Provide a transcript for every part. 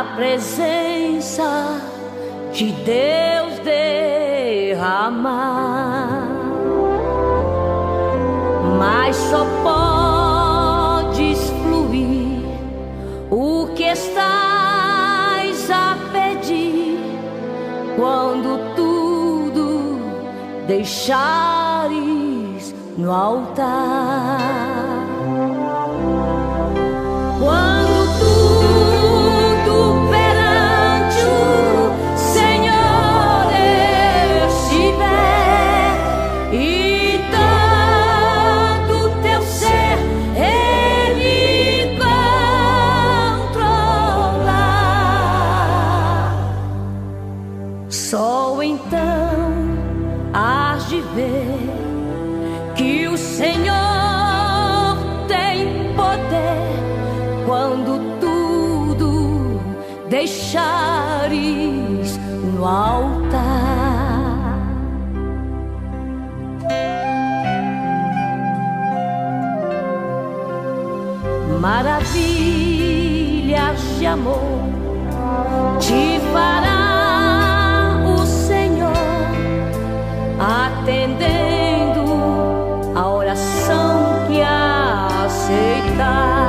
a presença de Deus derramar, mas só podes fluir o que estás a pedir quando tudo deixares no altar. Quando tudo perante o Senhor estiver e todo teu ser Ele controlar, só então hás de ver que o Senhor tem poder quando tudo deixares no altar. Maravilhas de amor te fará o Senhor, atendendo a oração que aceitar.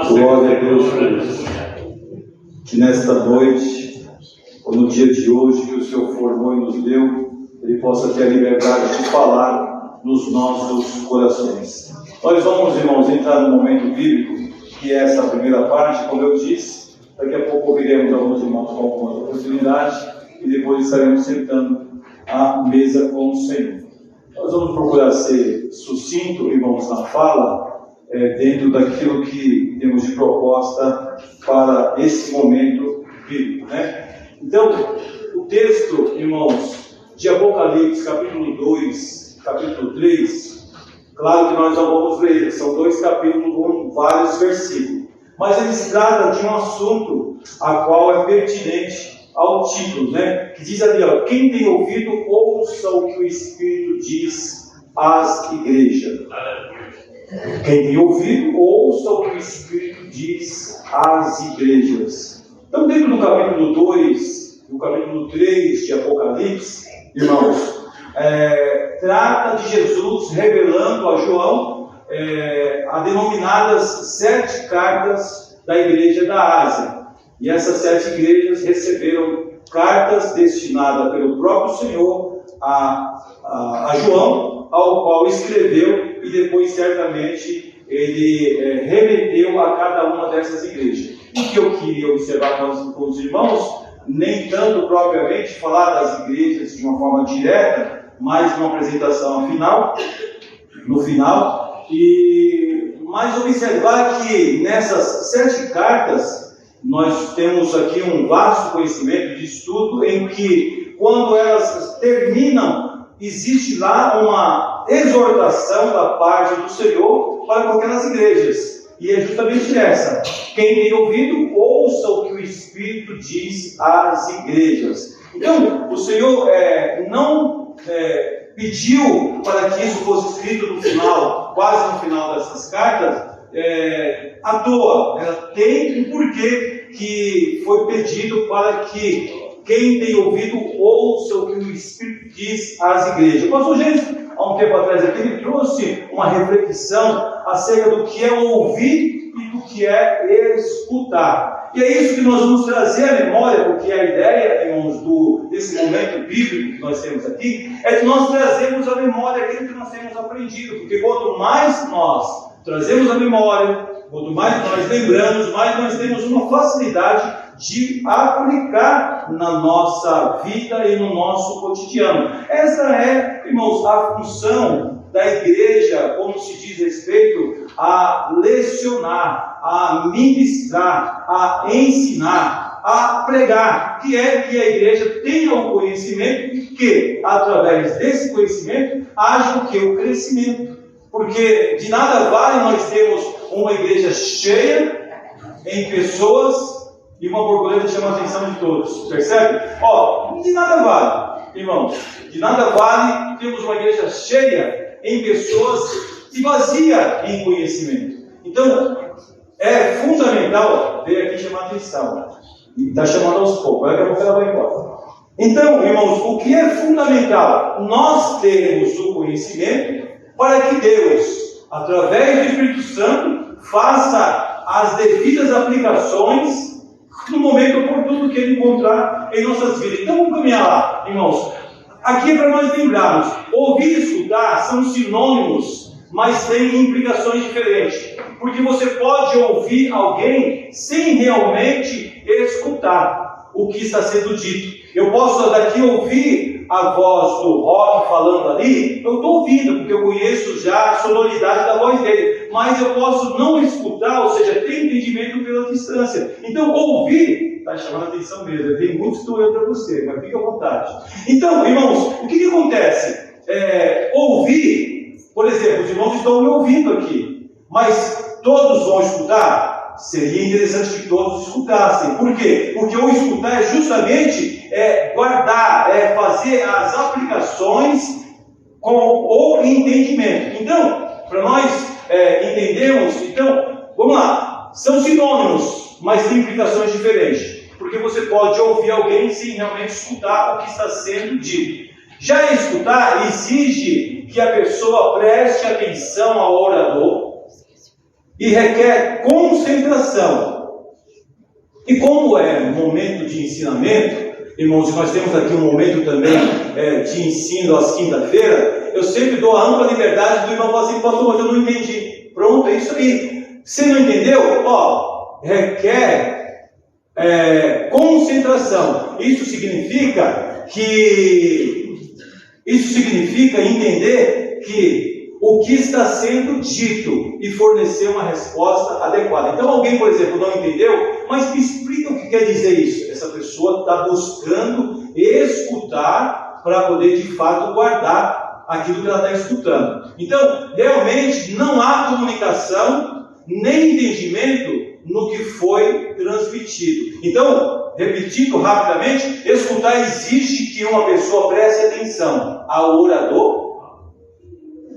Glória a Deus por isso. Que nesta noite, ou no dia de hoje, que o Senhor formou e nos deu, Ele possa ter a liberdade de falar nos nossos corações. Nós vamos, irmãos, entrar no momento bíblico, que é essa primeira parte, como eu disse. Daqui a pouco ouviremos alguns irmãos com algumas oportunidades e depois estaremos sentando à mesa com o Senhor. Nós vamos procurar ser sucinto, irmãos, na fala, dentro daquilo que temos de proposta para esse momento bíblico, né? Então, o texto, irmãos, de Apocalipse, capítulo 2, capítulo 3, claro que nós não vamos ler, são 2 capítulos com vários versículos, mas eles tratam de um assunto a qual é pertinente ao título, né? Que diz ali, ó, quem tem ouvido, ouça o que o Espírito diz às igrejas. Quem tem ouvido, ouça o que o Espírito diz às igrejas. Então, dentro do capítulo 2, do capítulo 3 de Apocalipse, irmãos, trata de Jesus revelando a João as denominadas 7 cartas da igreja da Ásia. E essas 7 igrejas receberam cartas destinadas pelo próprio Senhor a João, ao qual escreveu, e depois certamente ele remeteu a cada uma dessas igrejas. O que eu queria observar com os irmãos, nem tanto propriamente falar das igrejas de uma forma direta, mas uma apresentação no final, mas observar que nessas 7 cartas nós temos aqui um vasto conhecimento de estudo em que, quando elas terminam, existe lá uma exortação da parte do Senhor para com aquelas igrejas. E é justamente essa: quem tem ouvido, ouça o que o Espírito diz às igrejas. Então, o Senhor não pediu para que isso fosse escrito no final, quase no final dessas cartas, à toa. Ela tem um porquê que foi pedido para que quem tem ouvido, ouça o que o Espírito diz às igrejas. O pastor Gênesis, há um tempo atrás aqui, ele trouxe uma reflexão acerca do que é ouvir e do que é escutar. E é isso que nós vamos trazer à memória, porque a ideia, irmãos, desse momento bíblico que nós temos aqui, é que nós trazemos à memória aquilo que nós temos aprendido. Porque quanto mais nós trazemos à memória, quanto mais nós lembramos, mais nós temos uma facilidade de aplicar na nossa vida e no nosso cotidiano. Essa é, irmãos, a função da igreja, como se diz respeito a lecionar, a ministrar, a ensinar, a pregar, que é que a igreja tenha o conhecimento e que, através desse conhecimento, haja o que? O crescimento. Porque de nada vale nós termos uma igreja cheia em pessoas e uma borboleta chama a atenção de todos, percebe? De nada vale, irmãos, de nada vale termos uma igreja cheia em pessoas e vazia em conhecimento. Então, é fundamental, veio aqui chamar a atenção, e está chamando aos poucos, daqui a pouco ela vai embora. Então, irmãos, o que é fundamental? Nós termos o conhecimento para que Deus, através do Espírito Santo, faça as devidas aplicações no momento oportuno que Ele encontrar em nossas vidas. Então vamos caminhar lá, irmãos. Aqui é para nós lembrarmos, ouvir e escutar são sinônimos, mas têm implicações diferentes. Porque você pode ouvir alguém sem realmente escutar o que está sendo dito. Eu posso daqui ouvir a voz do Rock falando ali, eu estou ouvindo, porque eu conheço já a sonoridade da voz dele, mas eu posso não escutar, ou seja, ter entendimento pela distância. Então, ouvir está chamando a atenção mesmo, tem muito que estou olhando para você, mas fique à vontade. Então, irmãos, o que acontece? Ouvir, por exemplo, os irmãos estão me ouvindo aqui, mas todos vão escutar? Seria interessante que todos escutassem. Por quê? Porque o escutar é justamente guardar, fazer as aplicações com o entendimento. Então, para nós entendermos, vamos lá, são sinônimos, mas têm implicações diferentes. Porque você pode ouvir alguém sem realmente escutar o que está sendo dito. Já escutar exige que a pessoa preste atenção ao orador, e requer concentração. E como é momento de ensinamento, irmãos, nós temos aqui um momento também de ensino às quinta-feira, eu sempre dou a ampla liberdade do irmão falar assim: pastor, mas eu não entendi. Pronto, é isso aí. Você não entendeu? Requer concentração. Isso significa entender que o que está sendo dito e fornecer uma resposta adequada. Então alguém, por exemplo, não entendeu, mas me explica o que quer dizer isso. Essa pessoa está buscando escutar para poder de fato guardar aquilo que ela está escutando. Então, realmente não há comunicação nem entendimento no que foi transmitido. Então, repetindo rapidamente, escutar exige que uma pessoa preste atenção ao orador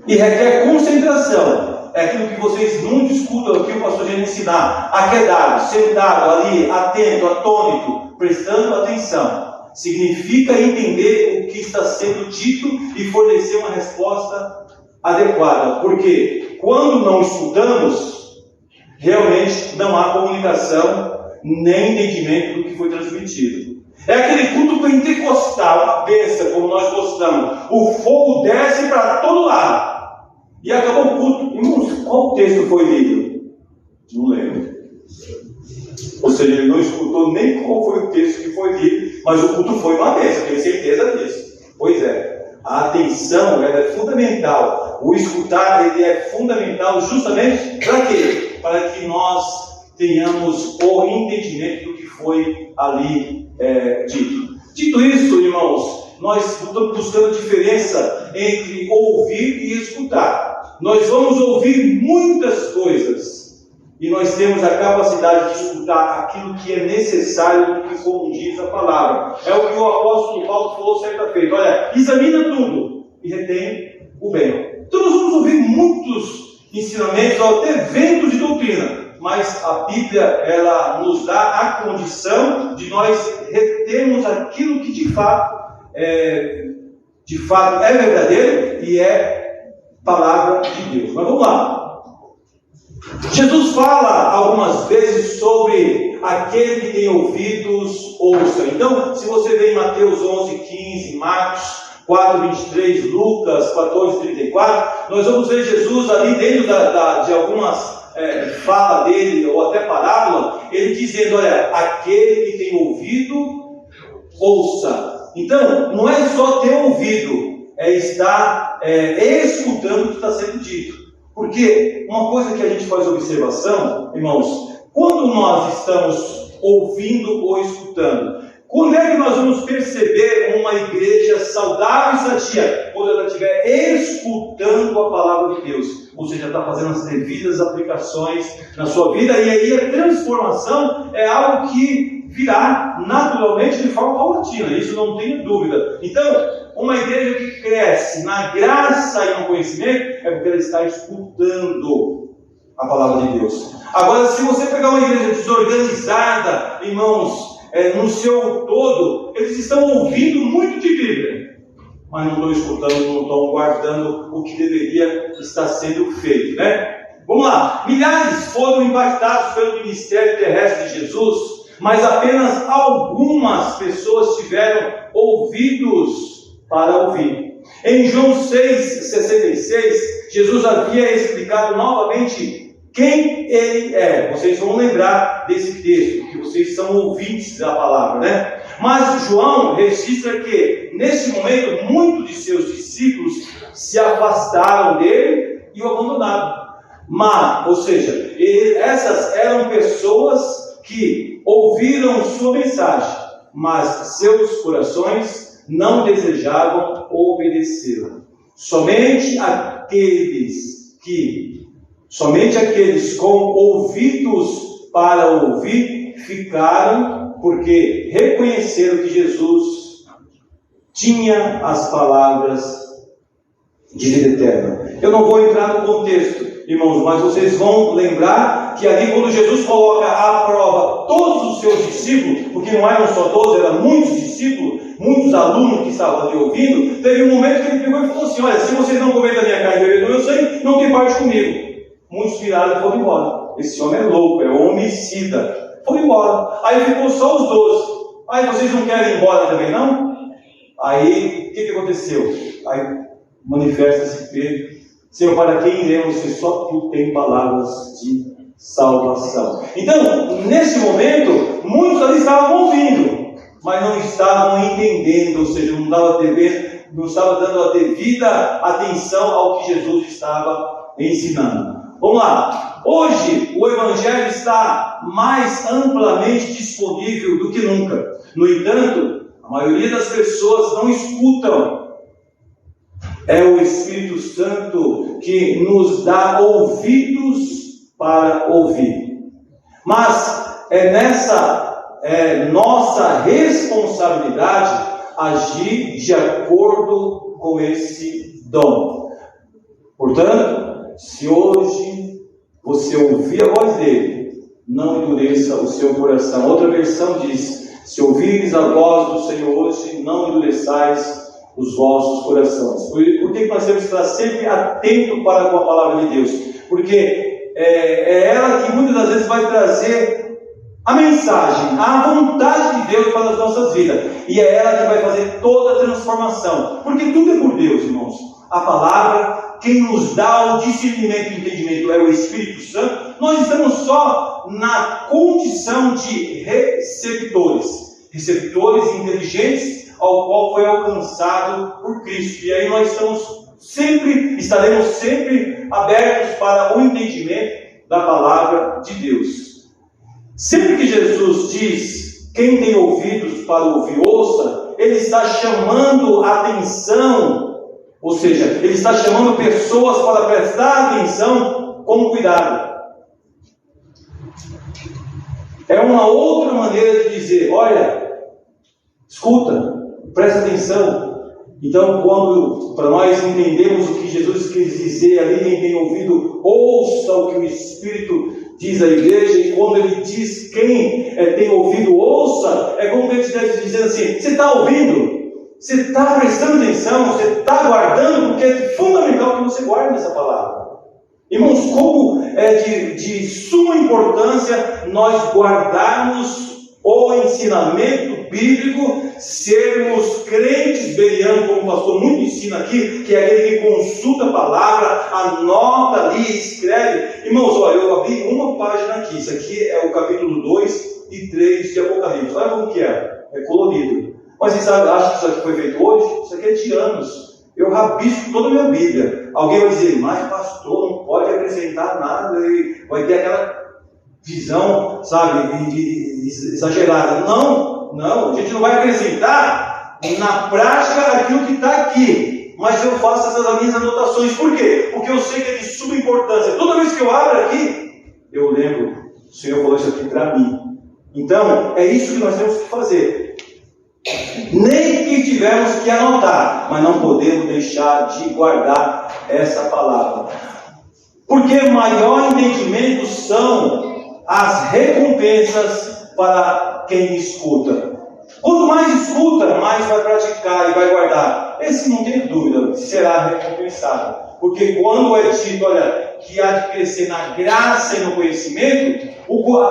e requer concentração. É aquilo que vocês muito escutam aqui o pastor Gênesis ensinar: aquedado, sentado ali, atento, atônito, prestando atenção. Significa entender o que está sendo dito e fornecer uma resposta adequada. Porque quando não escutamos, realmente não há comunicação nem entendimento do que foi transmitido. É aquele culto pentecostal, uma bênção, como nós gostamos. O fogo desce para todo lado. E acabou o culto. Irmãos, qual texto foi lido? Não lembro. Ou seja, ele não escutou nem qual foi o texto que foi lido, mas o culto foi uma bênção, tenho certeza disso. Pois é, a atenção ela é fundamental. O escutar ele é fundamental justamente para quê? Para que nós tenhamos o entendimento do que foi ali dito. Dito isso, irmãos, nós estamos buscando diferença entre ouvir e escutar. Nós vamos ouvir muitas coisas e nós temos a capacidade de escutar aquilo que é necessário, que como diz a palavra. É o que o apóstolo Paulo falou certa feita: olha, examina tudo e retém o bem. Então nós vamos ouvir muitos ensinamentos, ou até ventos de doutrina, mas a Bíblia ela nos dá a condição de nós retermos aquilo que de fato é verdadeiro e é palavra de Deus. Mas vamos lá. Jesus fala algumas vezes sobre aquele que tem ouvidos, ouça. Então, se você vê em Mateus 11:15, Marcos 4:23, Lucas 14:34, nós vamos ver Jesus ali dentro de algumas fala dele, ou até parábola, ele dizendo: olha, aquele que tem ouvido, ouça. Então, não é só ter ouvido, é estar escutando o que está sendo dito. Porque uma coisa que a gente faz observação, irmãos, quando nós estamos ouvindo ou escutando, quando é que nós vamos perceber uma igreja saudável e sadia? Quando ela estiver escutando a palavra de Deus, ou seja, está fazendo as devidas aplicações na sua vida, e aí a transformação é algo que virá naturalmente de forma paulatina, isso não tenho dúvida. Então, uma igreja que cresce na graça e no conhecimento é porque ela está escutando a palavra de Deus. Agora, se você pegar uma igreja desorganizada, irmãos, no seu todo, eles estão ouvindo muito de Bíblia, mas não estão escutando, não estão guardando o que deveria estar sendo feito, né? Vamos lá. Milhares foram impactados pelo ministério terrestre de Jesus, mas apenas algumas pessoas tiveram ouvidos para ouvir. Em João 6,66, Jesus havia explicado novamente quem ele é. Vocês vão lembrar desse texto, que vocês são ouvintes da palavra, né? Mas João registra que, nesse momento, muitos de seus discípulos se afastaram dele e o abandonaram. Ou seja, essas eram pessoas que ouviram sua mensagem, mas seus corações não desejavam obedecê-la. Somente aqueles com ouvidos para ouvir ficaram, porque reconheceram que Jesus tinha as palavras de vida eterna. Eu não vou entrar no contexto, irmãos, mas vocês vão lembrar que ali quando Jesus coloca à prova todos os seus discípulos, porque não eram só 12, eram muitos discípulos, muitos alunos que estavam ali ouvindo, teve um momento que ele pegou e falou assim: olha, se vocês não comerem da minha carne e beberem do meu sangue, não tem parte comigo. muitos viraram e foram embora. Esse homem é louco, é homicida. Foram embora. Aí ficou só os 12. Aí vocês não querem ir embora também, não? Aí, o que aconteceu? Aí manifesta-se Pedro: Senhor, para quem iremos se só tu tem palavras de salvação? Então, nesse momento, muitos ali estavam ouvindo, mas não estavam entendendo, ou seja, não estava dando a devida atenção ao que Jesus estava ensinando. Vamos lá. Hoje, o Evangelho está mais amplamente disponível do que nunca. No entanto, a maioria das pessoas não escutam. É o Espírito Santo que nos dá ouvidos para ouvir. Mas é nessa nossa responsabilidade agir de acordo com esse dom. Portanto, se hoje você ouvir a voz dele, não endureça o seu coração. Outra versão diz: se ouvires a voz do Senhor hoje, não endureçais os vossos corações. Por que nós temos que estar sempre atento para com a palavra de Deus? Porque é ela que muitas das vezes vai trazer a mensagem, a vontade de Deus para as nossas vidas. E é ela que vai fazer toda a transformação. Porque tudo é por Deus, irmãos. A palavra, quem nos dá o discernimento e entendimento é o Espírito Santo. Nós estamos só na condição de receptores inteligentes, ao qual foi alcançado por Cristo. E aí nós estaremos sempre abertos para o entendimento da palavra de Deus. Sempre que Jesus diz: quem tem ouvidos para ouvir, ouça, ele está chamando atenção, ou seja, ele está chamando pessoas para prestar atenção com cuidado. É uma outra maneira de dizer: olha, escuta, presta atenção. Então, para nós entendermos o que Jesus quis dizer ali, quem tem ouvido, ouça o que o Espírito diz à igreja. E quando ele diz quem tem ouvido, ouça, é como ele estivesse dizendo assim: você está ouvindo? Você está prestando atenção? Você está guardando? Porque é fundamental que você guarde essa palavra. Irmãos, como é de suma importância nós guardarmos o ensinamento bíblico, sermos crentes bereanos, como o pastor muito ensina aqui, que é aquele que consulta a palavra, anota ali, escreve. Irmãos, olha, eu abri uma página aqui. Isso aqui é o capítulo 2 e 3 de Apocalipse. Olha como que é colorido. Mas vocês acham que isso aqui foi feito hoje? Isso aqui é de anos. Eu rabisco toda a minha Bíblia. Alguém vai dizer: mas pastor, não pode acrescentar nada, e vai ter aquela visão, sabe, exagerada. Não, a gente não vai acrescentar na prática aquilo que está aqui. Mas eu faço essas minhas anotações. Por quê? Porque eu sei que é de suma importância. Toda vez que eu abro aqui, eu lembro: o Senhor falou isso aqui para mim. Então, é isso que nós temos que fazer. Nem que tivermos que anotar, mas não podemos deixar de guardar essa palavra. Porque maior entendimento são as recompensas para quem escuta. Quanto mais escuta, mais vai praticar e vai guardar. Esse, não tem dúvida, será recompensado. Porque quando é dito, olha, que há de crescer na graça e no conhecimento,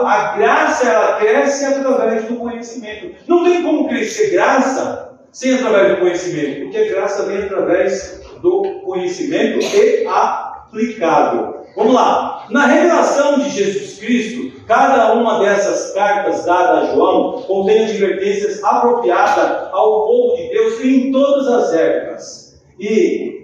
a graça, ela cresce através do conhecimento. Não tem como crescer graça sem através do conhecimento, porque a graça vem através do conhecimento e aplicado. Vamos lá. Na revelação de Jesus Cristo, cada uma dessas cartas dadas a João contém advertências apropriadas ao povo de Deus em todas as épocas. E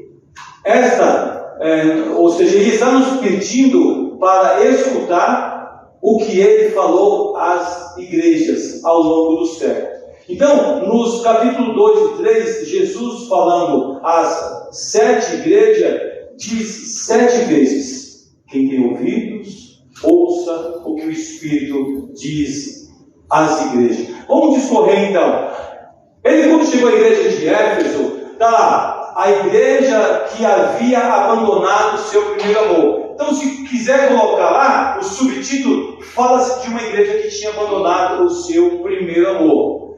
ou seja, ele está nos pedindo para escutar o que ele falou às igrejas ao longo do século. Então, nos capítulos 2 e 3, Jesus falando às 7 igrejas, diz 7 vezes: quem tem ouvidos, ouça o que o Espírito diz às igrejas. Vamos discorrer então. Ele, quando chegou à igreja de Éfeso, está lá: a igreja que havia abandonado o seu primeiro amor. Então, se quiser colocar lá, o subtítulo fala-se de uma igreja que tinha abandonado o seu primeiro amor.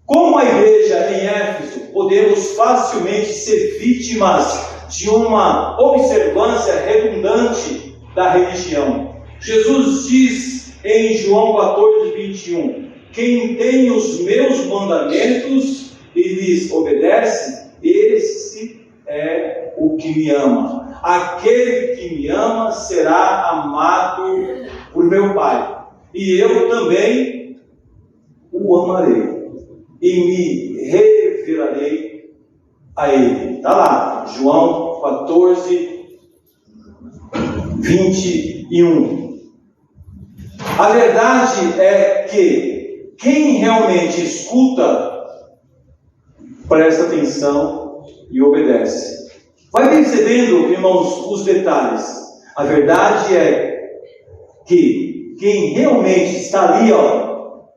Como a igreja em Éfeso, podemos facilmente ser vítimas de uma observância redundante da religião. Jesus diz em João 14:21, quem tem os meus mandamentos e lhes obedece, esse é o que me ama. Aquele que me ama será amado por meu Pai, e eu também o amarei e me revelarei a ele. Está lá, João 14:21. A verdade é que quem realmente escuta, presta atenção e obedece. Vai percebendo, irmãos, os detalhes. A verdade é que quem realmente está ali,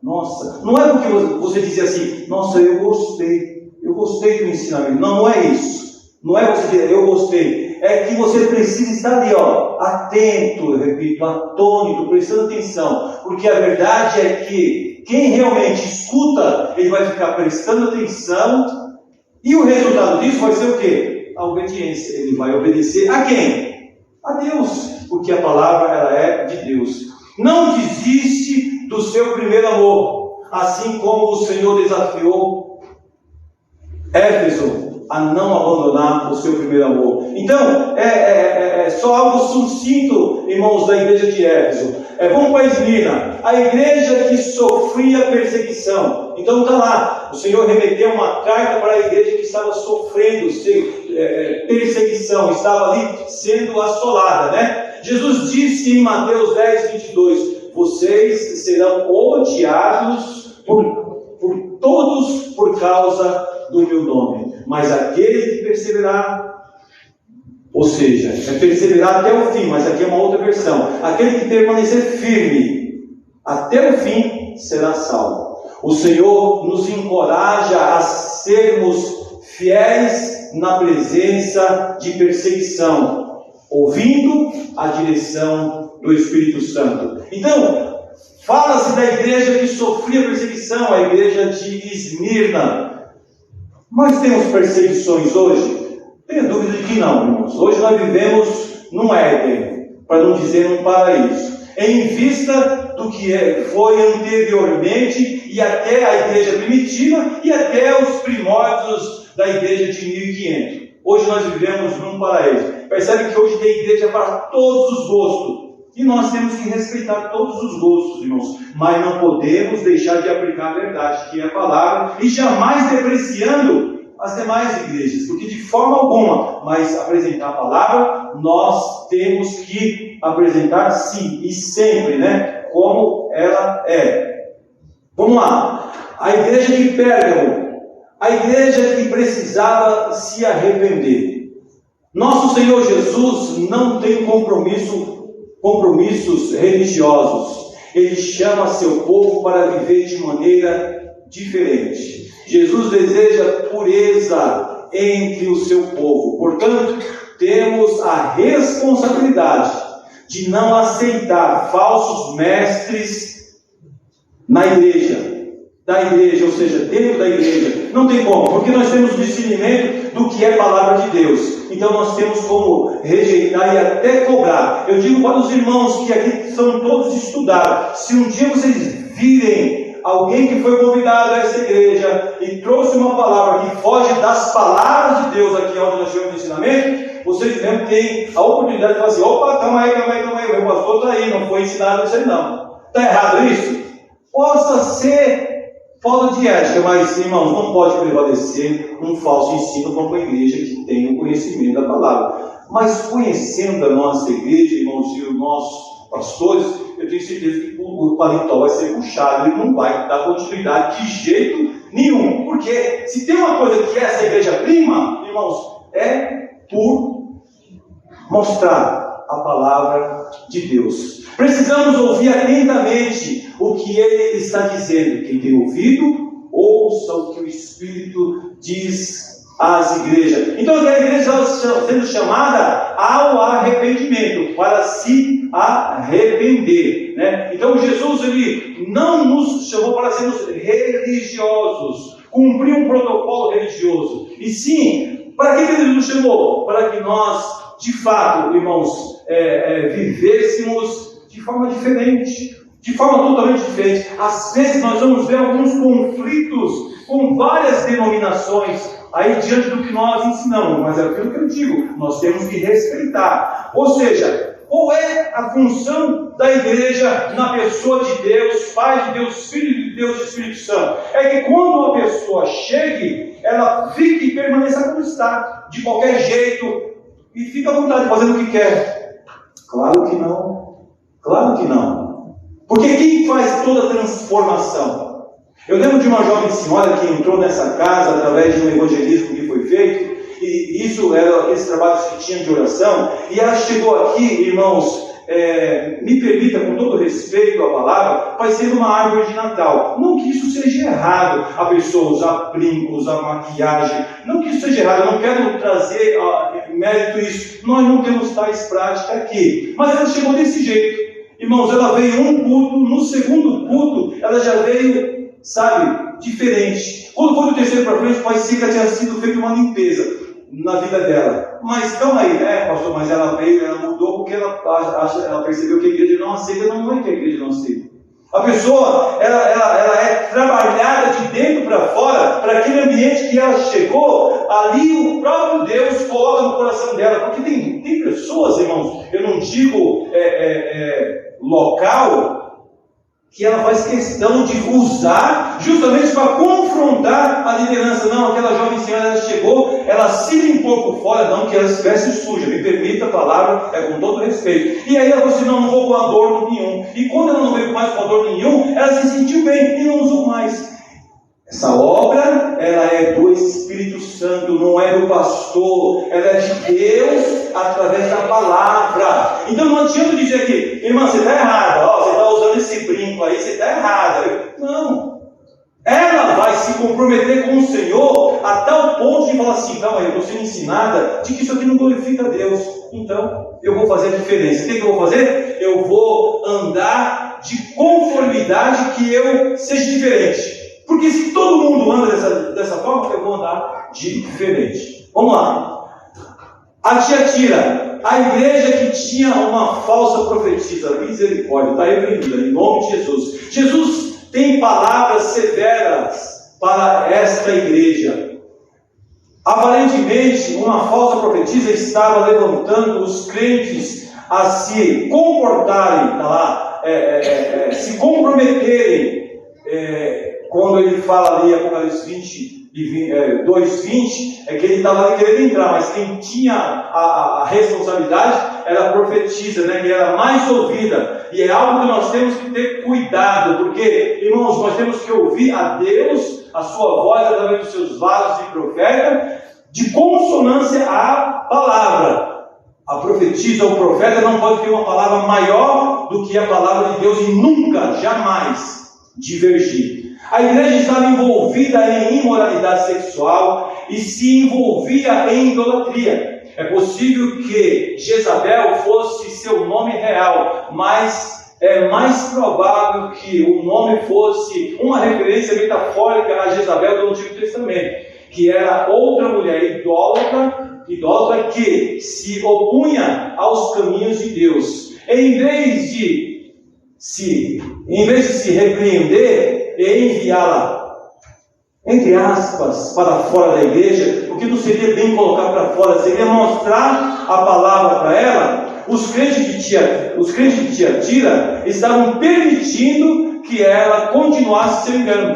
nossa, não é porque você diz assim, nossa, eu gostei do ensinamento. Não é isso. Não é você dizer, eu gostei. É que você precisa estar ali, atento, eu repito, atônito, prestando atenção. Porque a verdade é que quem realmente escuta, ele vai ficar prestando atenção. E o resultado disso vai ser o quê? A obediência. Ele vai obedecer a quem? A Deus. Porque a palavra, ela é de Deus. Não desiste do seu primeiro amor. Assim como o Senhor desafiou Éfeso a não abandonar o seu primeiro amor. Então, é só algo sucinto, irmãos, da igreja de Éfeso. Vamos para Esmirna, a igreja que sofria perseguição. Então está lá, o Senhor remeteu uma carta para a igreja que estava sofrendo perseguição, estava ali sendo assolada, né? Jesus disse em Mateus 10:22, vocês serão odiados por todos por causa do meu nome, mas aquele que perseverar, ou seja, perseverar até o fim, mas aqui é uma outra versão, aquele que permanecer firme até o fim será salvo. O Senhor nos encoraja a sermos fiéis na presença de perseguição, ouvindo a direção do Espírito Santo. Então, fala-se da igreja que sofria perseguição, a igreja de Esmirna. Nós temos perseguições hoje? Tenho dúvida de que não, irmãos. Hoje nós vivemos num Éden, para não dizer num paraíso. Em vista do que foi anteriormente, e até a igreja primitiva, e até os primórdios da igreja de 1500. Hoje nós vivemos num paraíso. Percebe que hoje tem igreja para todos os gostos. E nós temos que respeitar todos os gostos, irmãos. Mas não podemos deixar de aplicar a verdade, que é a palavra, e jamais depreciando as demais igrejas, porque de forma alguma, mas apresentar a palavra, nós temos que apresentar sim, e sempre, né? Como ela é. Vamos lá. A igreja de Pérgamo, a igreja que precisava se arrepender. Nosso Senhor Jesus não tem compromissos religiosos. Ele chama seu povo para viver de maneira diferente. Jesus deseja pureza entre o seu povo. Portanto, temos a responsabilidade de não aceitar falsos mestres da igreja, ou seja, dentro da igreja. Não tem como, porque nós temos o discernimento do que é palavra de Deus. Então nós temos como rejeitar e até cobrar. Eu digo para os irmãos que aqui são todos estudados, se um dia vocês virem alguém que foi convidado a essa igreja e trouxe uma palavra que foge das palavras de Deus, aqui onde nós tivemos o ensinamento, vocês mesmo têm a oportunidade de falar assim, opa, calma aí, o meu pastor está aí, não foi ensinado isso aí não. Está errado isso? Possa ser falta de ética, mas, irmãos, não pode prevalecer um falso ensino para uma igreja que tem o conhecimento da palavra. Mas conhecendo a nossa igreja, irmãos, e os nossos pastores, eu tenho certeza que o paletó vai ser puxado, ele não vai dar continuidade de jeito nenhum. Porque se tem uma coisa que essa igreja prima, irmãos, é por mostrar a palavra de Deus. Precisamos ouvir atentamente o que ele está dizendo. Quem tem ouvido, ouça o que o Espírito diz às igrejas. Então a igreja está sendo chamada ao arrependimento, para se arrepender, né? Então Jesus, ele não nos chamou para sermos religiosos, cumprir um protocolo religioso, e sim, para que ele nos chamou? Para que nós, de fato, irmãos, vivêssemos de forma diferente, de forma totalmente diferente. Às vezes nós vamos ver alguns conflitos com várias denominações aí diante do que nós ensinamos, mas é aquilo que eu digo, nós temos que respeitar. Ou seja, qual é a função da igreja na pessoa de Deus, Pai de Deus, Filho de Deus e Espírito Santo? É que quando uma pessoa chegue, ela fique e permaneça como está, de qualquer jeito, e fica à vontade, fazendo o que quer. Claro que não. Claro que não. Porque quem faz toda a transformação? Eu lembro de uma jovem senhora que entrou nessa casa através de um evangelismo que foi feito, e isso era esse trabalho que tinha de oração, e ela chegou aqui, irmãos, me permita, com todo respeito à palavra, vai ser uma árvore de Natal. Não que isso seja errado, a pessoa usar brinco, usar maquiagem, não que isso seja errado, eu não quero trazer mérito isso, nós não temos tais práticas aqui, mas ela chegou desse jeito. Irmãos, ela veio um culto, no segundo culto, ela já veio, sabe, diferente. Quando foi do terceiro para frente, parecia que tinha sido feita uma limpeza na vida dela. Mas calma aí, pastor, mas ela veio, ela mudou porque ela percebeu que a igreja não aceita, não é que a igreja não aceita. A pessoa, ela é trabalhada de dentro para fora, para aquele ambiente que ela chegou, ali o próprio Deus coloca no coração dela, porque tem pessoas, irmãos, eu não digo local, que ela faz questão de usar justamente para confrontar a liderança. Não, aquela jovem senhora, ela chegou, ela se limpou por fora, não que ela estivesse suja, me permita a palavra, com todo respeito. E aí ela falou assim, não vou com adorno nenhum. E quando ela não veio mais com adorno nenhum, ela se sentiu bem e não usou mais. Essa obra, ela é do Espírito Santo, não é do pastor, ela é de Deus através da palavra. Então não adianta dizer aqui, irmã, você está errada, você está usando esse brinco aí, você está errada. Não. Ela vai se comprometer com o Senhor a tal ponto de falar assim, calma aí, eu estou sendo ensinada de que isso aqui não glorifica a Deus. Então, eu vou fazer a diferença. O que eu vou fazer? Eu vou andar de conformidade que eu seja diferente. Porque se todo mundo anda dessa forma, eu vou andar diferente. Vamos lá. A Tiatira, a igreja que tinha uma falsa profetisa, misericórdia, está repreendida, em nome de Jesus. Jesus tem palavras severas para esta igreja. Aparentemente, uma falsa profetisa estava levantando os crentes a se comportarem, se comprometerem, quando ele fala ali, Apocalipse 2:20, é que ele estava querendo entrar, mas quem tinha a responsabilidade era a profetisa, que era mais ouvida. E é algo que nós temos que ter cuidado, porque, irmãos, nós temos que ouvir a Deus, a sua voz através dos seus vasos de profeta, de consonância à palavra. A profetisa, o profeta não pode ter uma palavra maior do que a palavra de Deus e nunca, jamais divergir. A igreja estava envolvida em imoralidade sexual e se envolvia em idolatria. É possível que Jezabel fosse seu nome real, mas é mais provável que o nome fosse uma referência metafórica a Jezabel do Antigo Testamento, que era outra mulher idólatra que se opunha aos caminhos de Deus. Em vez de se repreender e enviá-la, entre aspas, para fora da igreja, o que não seria bem colocar para fora, seria mostrar a palavra para ela. Os crentes de Tiatira estavam permitindo que ela continuasse seu engano.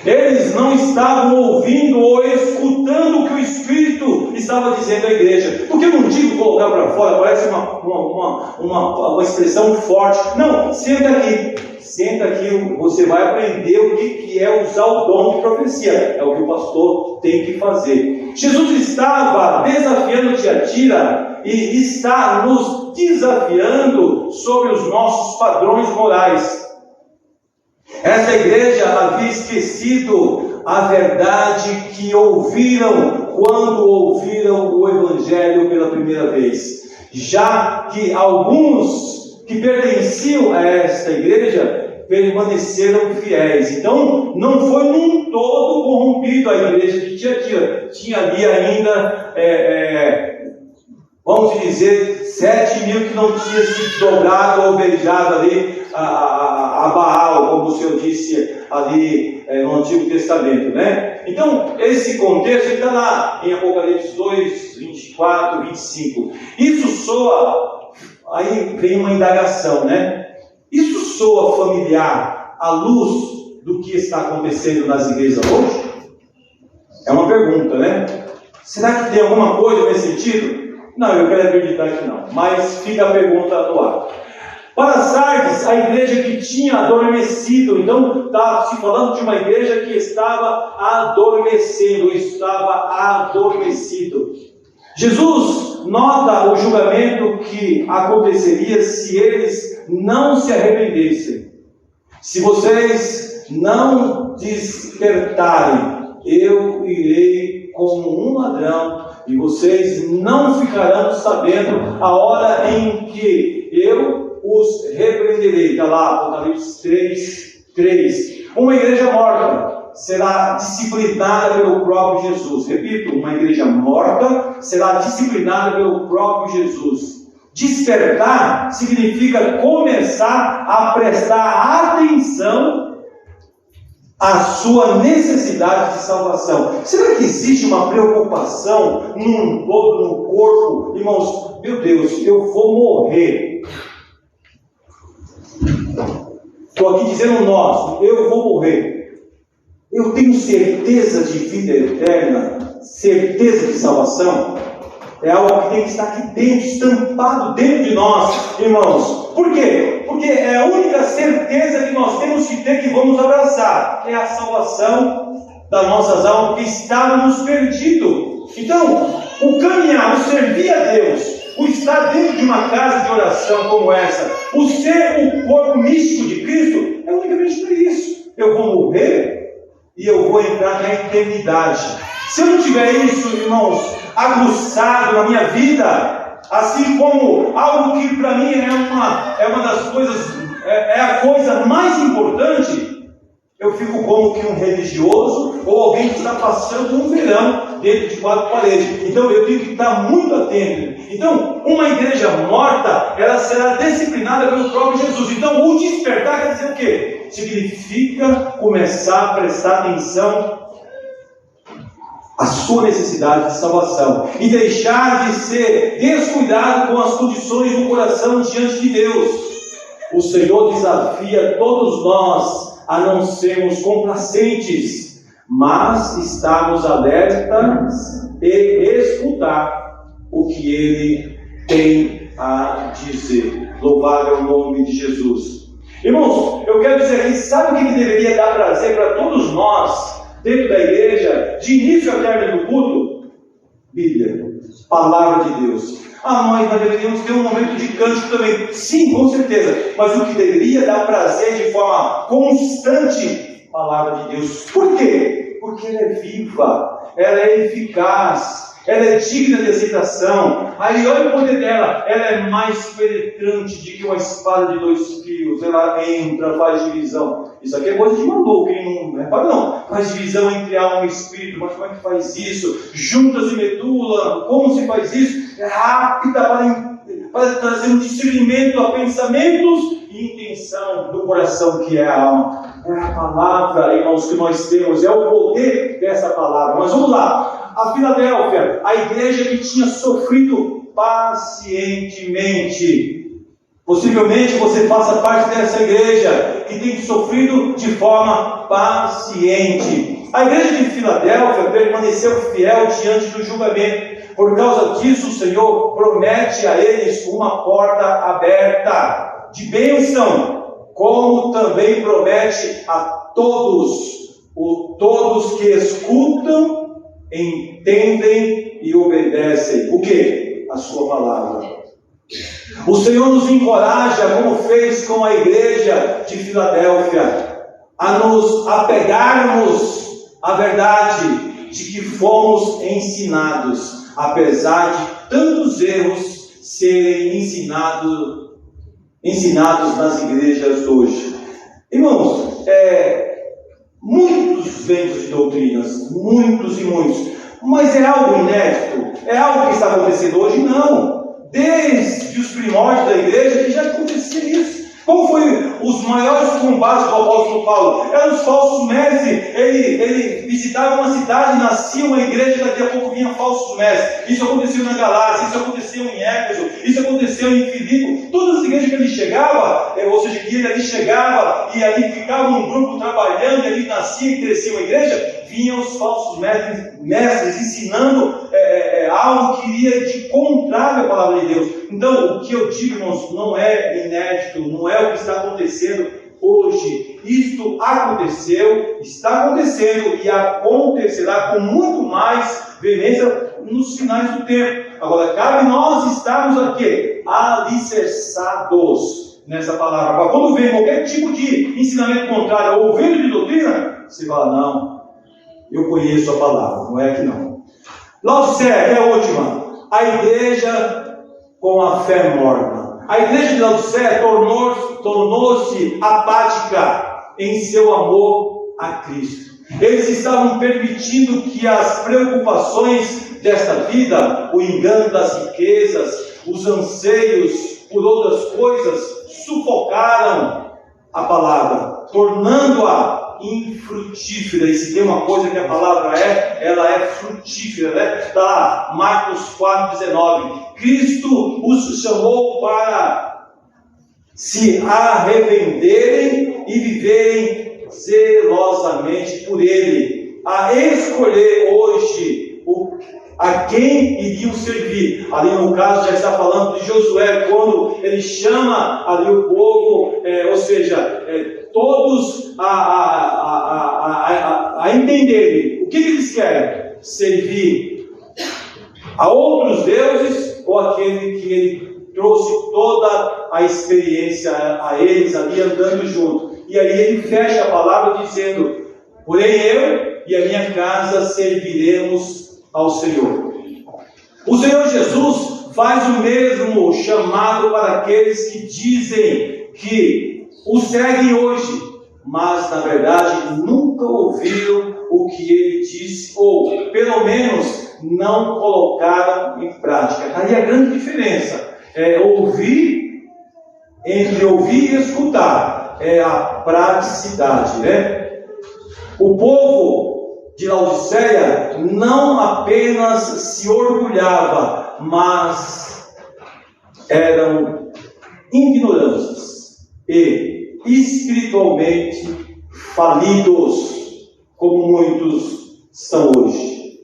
Eles não estavam ouvindo ou escutando o que o Espírito estava dizendo à igreja. Porque eu não digo colocar para fora, parece uma expressão forte. Não, senta aqui, você vai aprender o que é usar o dom de profecia. É o que o pastor tem que fazer. Jesus estava desafiando Tiatira e está nos desafiando sobre os nossos padrões morais. Essa igreja havia esquecido a verdade que ouviram quando ouviram o Evangelho pela primeira vez. Já que alguns que pertenciam a esta igreja permaneceram fiéis. Então, não foi num todo corrompido a igreja de Tiatira. Tinha ali ainda, vamos dizer, 7.000 que não tinha se dobrado ou beijado ali a Baal, como o Senhor disse ali no Antigo Testamento, né? Então, esse contexto está lá em Apocalipse 2, 24, 25. Isso soa, aí vem uma indagação, né? Isso soa familiar à luz do que está acontecendo nas igrejas hoje? É uma pergunta, né? Será que tem alguma coisa nesse sentido? Não, eu quero acreditar que não, mas fica a pergunta no ar. Para Sardes, a igreja que tinha adormecido, então está se falando de uma igreja que estava adormecendo, estava adormecido. Jesus nota o julgamento que aconteceria se eles não se arrependessem. Se vocês não despertarem, eu irei como um ladrão, e vocês não ficarão sabendo a hora em que eu os repreenderei. Está lá, Apocalipse 3. Uma igreja morta será disciplinada pelo próprio Jesus. Repito, uma igreja morta será disciplinada pelo próprio Jesus. Despertar significa começar a prestar atenção à sua necessidade de salvação. Será que existe uma preocupação num todo, no corpo? Irmãos, meu Deus, eu vou morrer. Estou aqui dizendo nós, eu vou morrer. Eu tenho certeza de vida eterna, certeza de salvação. É algo que tem que estar aqui dentro, estampado dentro de nós, irmãos. Por quê? Porque é a única certeza que nós temos que ter, que vamos abraçar. É a salvação das nossas almas, que estávamos perdidos. Então, o caminhar, o servir a Deus, o estar dentro de uma casa de oração como essa, o ser o corpo místico de Cristo, é unicamente para isso. Eu vou morrer e eu vou entrar na eternidade. Se eu não tiver isso, irmãos, aguçado na minha vida, assim como algo que para mim é uma das coisas, é a coisa mais importante, eu fico como que um religioso ou alguém que está passando um verão dentro de 4 paredes. Então eu tenho que estar muito atento. Então, uma igreja morta, ela será disciplinada pelo próprio Jesus. Então, o despertar quer dizer o quê? Significa começar a prestar atenção a sua necessidade de salvação e deixar de ser descuidado com as condições do coração diante de Deus. O Senhor desafia todos nós a não sermos complacentes, mas estarmos alertas e escutar o que Ele tem a dizer. Louvado é o nome de Jesus. Irmãos, eu quero dizer aqui, sabe o que deveria dar prazer para todos nós dentro da igreja, de início a término do culto? Bíblia, Palavra de Deus. Nós deveríamos ter um momento de cântico também. Sim, com certeza. Mas o que deveria dar prazer de forma constante, Palavra de Deus. Por quê? Porque ela é viva, ela é eficaz, ela é digna de aceitação. Aí olha o poder dela, ela é mais penetrante do que uma espada de 2 fios. Ela entra, faz divisão. Isso aqui é coisa de maluco, quem não repara não. Faz divisão entre alma e espírito. Mas como é que faz isso? Juntas e medula, como se faz isso? É rápida para trazer um discernimento a pensamentos e intenção do coração, que é a alma. É a palavra, irmãos, que nós temos, é o poder dessa palavra. Mas vamos lá, a Filadélfia, a igreja que tinha sofrido pacientemente. Possivelmente você faça parte dessa igreja que tem sofrido de forma paciente. A igreja de Filadélfia permaneceu fiel diante do julgamento. Por causa disso, o Senhor promete a eles uma porta aberta de bênção, como também promete a todos que escutam, entendem e obedecem. O quê? A sua palavra. O Senhor nos encoraja, como fez com a igreja de Filadélfia, a nos apegarmos à verdade de que fomos ensinados, apesar de tantos erros serem ensinados nas igrejas hoje. Irmãos, muitos ventos de doutrinas, muitos e muitos, mas é algo inédito? É algo que está acontecendo hoje? Não. desde os primórdios da igreja, que já acontecia isso. Qual foi os maiores combates do apóstolo Paulo? Eram os falsos mestres. Ele visitava uma cidade, nascia uma igreja, daqui a pouco vinha falsos mestres. Isso aconteceu na Galácia, isso aconteceu em Éfeso, isso aconteceu em Filipe. Todas as igrejas que ele chegava, ou seja, que ele ali chegava e ali ficava um grupo trabalhando, e ali nascia e crescia uma igreja, vinham os falsos mestres ensinando algo que iria de contrário à palavra de Deus. Então, o que eu digo, irmãos, não é inédito, não é o que está acontecendo hoje. Isto aconteceu, está acontecendo e acontecerá com muito mais veemência nos finais do tempo. Agora, cabe nós estarmos aqui, alicerçados nessa palavra. Agora, quando vem qualquer tipo de ensinamento contrário ou vento de doutrina, você fala, não, eu conheço a palavra, não é que não. Laodiceia, que é a última. A igreja com a fé morna. A igreja de Laodiceia tornou-se apática em seu amor a Cristo. Eles estavam permitindo que as preocupações desta vida, o engano das riquezas, os anseios por outras coisas, sufocaram a palavra, tornando-a infrutífera. E se tem uma coisa que a palavra ela é frutífera, né? Está lá, Marcos 4,19. Cristo os chamou para se arrependerem e viverem zelosamente por Ele, a escolher hoje a quem iriam servir. Ali no caso já está falando de Josué, quando ele chama ali o povo, ou seja, todos a entenderem o que eles querem: servir a outros deuses ou aquele que ele trouxe toda a experiência a eles ali andando junto. E aí ele fecha a palavra dizendo: porém eu e a minha casa serviremos ao Senhor. O Senhor Jesus faz o mesmo chamado para aqueles que dizem que o seguem hoje, mas na verdade nunca ouviram o que ele disse, ou pelo menos não colocaram em prática. Aí a grande diferença entre ouvir e escutar é a praticidade, né? O povo de Laodiceia não apenas se orgulhava, mas eram ignorantes e espiritualmente falidos, como muitos são hoje.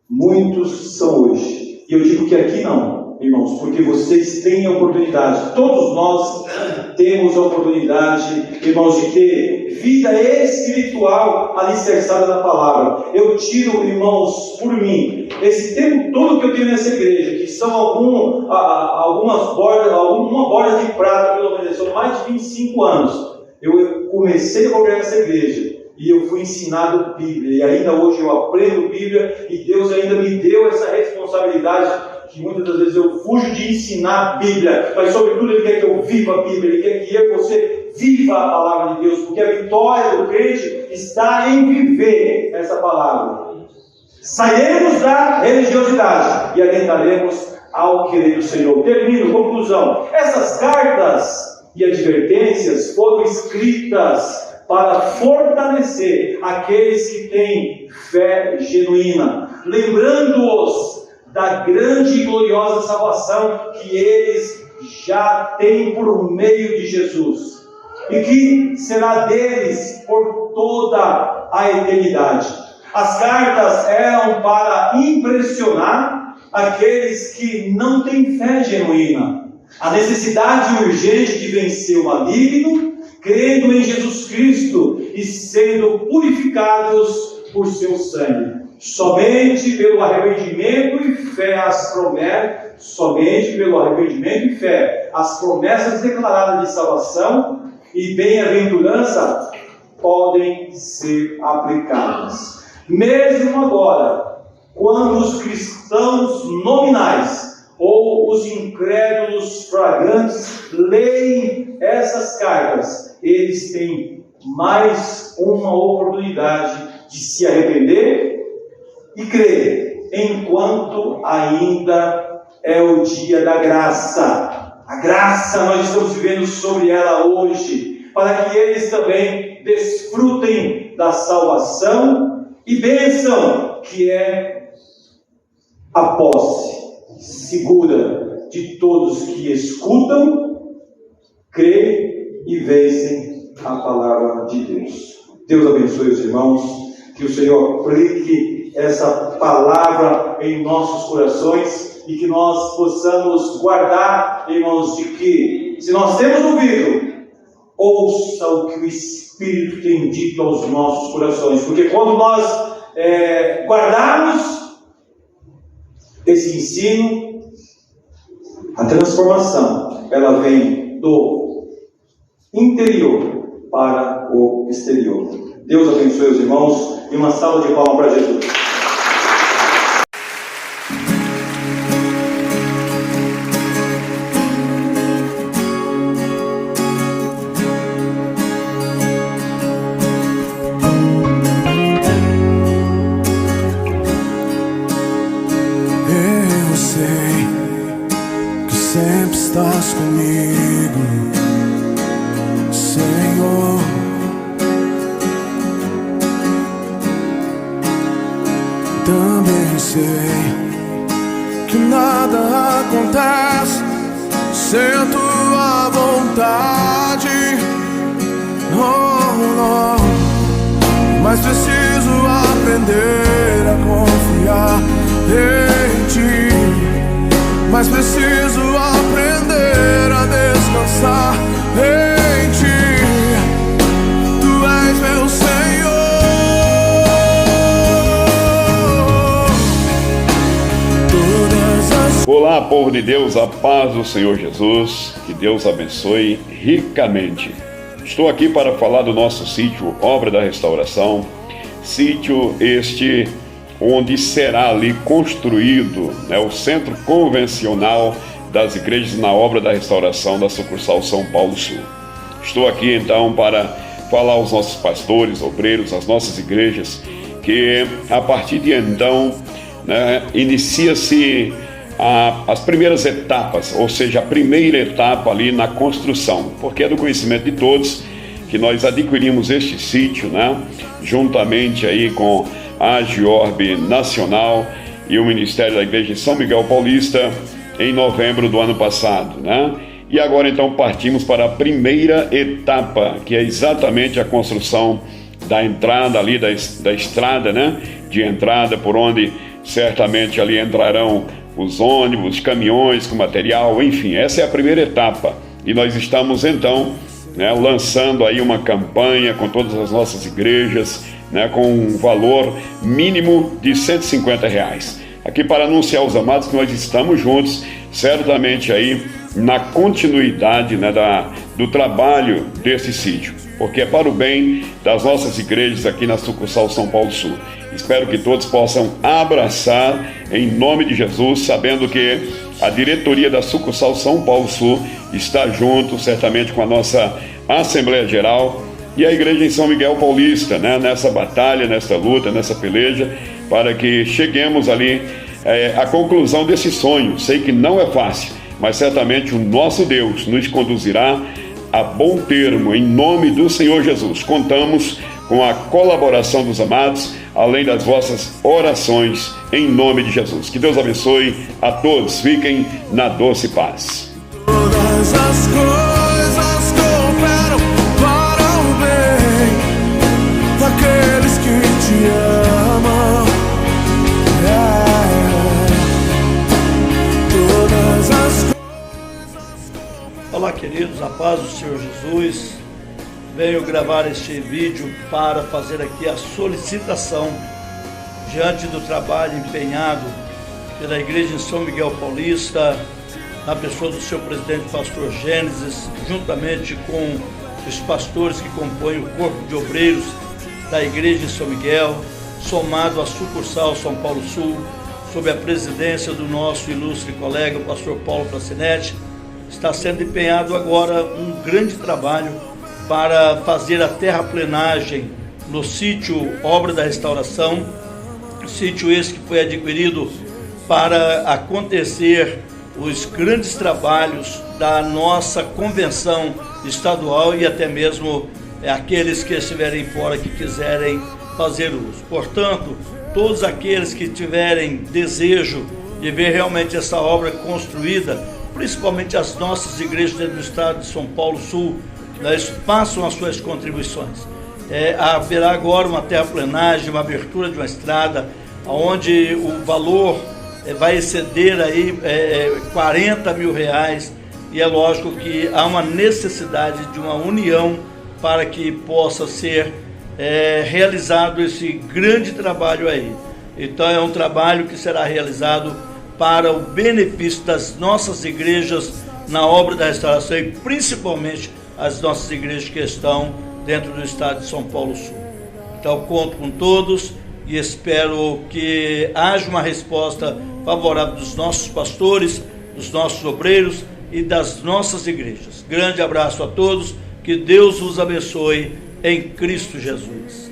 Muitos são hoje. E eu digo que aqui não, irmãos, porque vocês têm a oportunidade, todos nós temos a oportunidade, irmãos, de ter vida espiritual alicerçada na palavra. Eu tiro, irmãos, por mim, esse tempo todo que eu tenho nessa igreja, que são uma borda de prata, pelo menos, são mais de 25 anos. Eu comecei a congregar nessa igreja e eu fui ensinado Bíblia, e ainda hoje eu aprendo Bíblia, e Deus ainda me deu essa responsabilidade, que muitas das vezes eu fujo de ensinar a Bíblia, mas sobretudo Ele quer que eu viva a Bíblia, Ele quer que eu e você viva a palavra de Deus, porque a vitória do crente está em viver essa palavra. Sairemos da religiosidade e adentraremos ao querer do Senhor. Termino, conclusão. Essas cartas e advertências foram escritas para fortalecer aqueles que têm fé genuína, lembrando-os da grande e gloriosa salvação que eles já têm por meio de Jesus, e que será deles por toda a eternidade. As cartas eram para impressionar aqueles que não têm fé genuína, a necessidade urgente de vencer o maligno, crendo em Jesus Cristo e sendo purificados por seu sangue. Somente pelo arrependimento e fé as promessas declaradas de salvação e bem-aventurança podem ser aplicadas. Mesmo agora, quando os cristãos nominais ou os incrédulos flagrantes leem essas cartas, eles têm mais uma oportunidade de se arrepender e crer, enquanto ainda é o dia da graça. A graça nós estamos vivendo sobre ela hoje, para que eles também desfrutem da salvação e bênção, que é a posse segura de todos que escutam, creem e vencem a palavra de Deus. Deus abençoe os irmãos, que o Senhor aplique essa palavra em nossos corações e que nós possamos guardar, irmãos, de que, se nós temos ouvido, ouça o que o Espírito tem dito aos nossos corações, porque quando nós guardarmos esse ensino, a transformação, ela vem do interior para o exterior. Deus abençoe os irmãos e uma salva de palmas para Jesus. Eu sei que sempre estás comigo, Senhor. Também sei que nada acontece sem tua vontade, mas preciso aprender a confiar em ti, mas preciso aprender a descansar em ti. Tu és meu Senhor. Olá, povo de Deus, a paz do Senhor Jesus, que Deus abençoe ricamente. Estou aqui para falar do nosso sítio Obra da Restauração, sítio este onde será ali construído o centro convencional das igrejas na Obra da Restauração da sucursal São Paulo Sul. Estou aqui então para falar aos nossos pastores, obreiros, às nossas igrejas, que a partir de então inicia-se as primeiras etapas, ou seja, a primeira etapa ali na construção, porque é do conhecimento de todos que nós adquirimos este sítio, juntamente aí com a Agiorbe Nacional e o Ministério da Igreja de São Miguel Paulista em novembro do ano passado, E agora então partimos para a primeira etapa, que é exatamente a construção da entrada ali, da estrada, de entrada, por onde certamente ali entrarão os ônibus, caminhões com material, enfim, essa é a primeira etapa. E nós estamos então lançando aí uma campanha com todas as nossas igrejas, com um valor mínimo de R$150. Aqui para anunciar aos amados que nós estamos juntos, certamente aí na continuidade do trabalho desse sítio, porque é para o bem das nossas igrejas aqui na sucursal São Paulo Sul. Espero que todos possam abraçar em nome de Jesus, sabendo que a diretoria da sucursal São Paulo Sul está junto, certamente, com a nossa Assembleia Geral e a igreja em São Miguel Paulista, nessa batalha, nessa luta, nessa peleja, para que cheguemos ali à conclusão desse sonho. Sei que não é fácil, mas certamente o nosso Deus nos conduzirá a bom termo, em nome do Senhor Jesus. Contamos com a colaboração dos amados, além das vossas orações, em nome de Jesus. Que Deus abençoe a todos. Fiquem na doce paz. Todas as coisas cooperam para o bem daqueles que te amam. Todas as coisas. Olá, queridos, a paz do Senhor Jesus. Venho gravar este vídeo para fazer aqui a solicitação diante do trabalho empenhado pela igreja em São Miguel Paulista, na pessoa do seu presidente, pastor Gênesis, juntamente com os pastores que compõem o corpo de obreiros da igreja de São Miguel, somado à sucursal São Paulo Sul, sob a presidência do nosso ilustre colega, o pastor Paulo Placinetti. Está sendo empenhado agora um grande trabalho para fazer a terraplenagem no sítio Obra da Restauração, sítio esse que foi adquirido para acontecer os grandes trabalhos da nossa convenção estadual e até mesmo aqueles que estiverem fora que quiserem fazer uso. Portanto, todos aqueles que tiverem desejo de ver realmente essa obra construída, principalmente as nossas igrejas dentro do estado de São Paulo Sul, façam as suas contribuições. Haverá agora uma terraplenagem, uma abertura de uma estrada, onde o valor vai exceder aí 40 mil reais, e é lógico que há uma necessidade de uma união para que possa ser realizado esse grande trabalho aí. Então é um trabalho que será realizado para o benefício das nossas igrejas na obra da restauração e principalmente as nossas igrejas que estão dentro do estado de São Paulo Sul. Então conto com todos e espero que haja uma resposta favorável dos nossos pastores, dos nossos obreiros e das nossas igrejas. Grande abraço a todos, que Deus os abençoe em Cristo Jesus.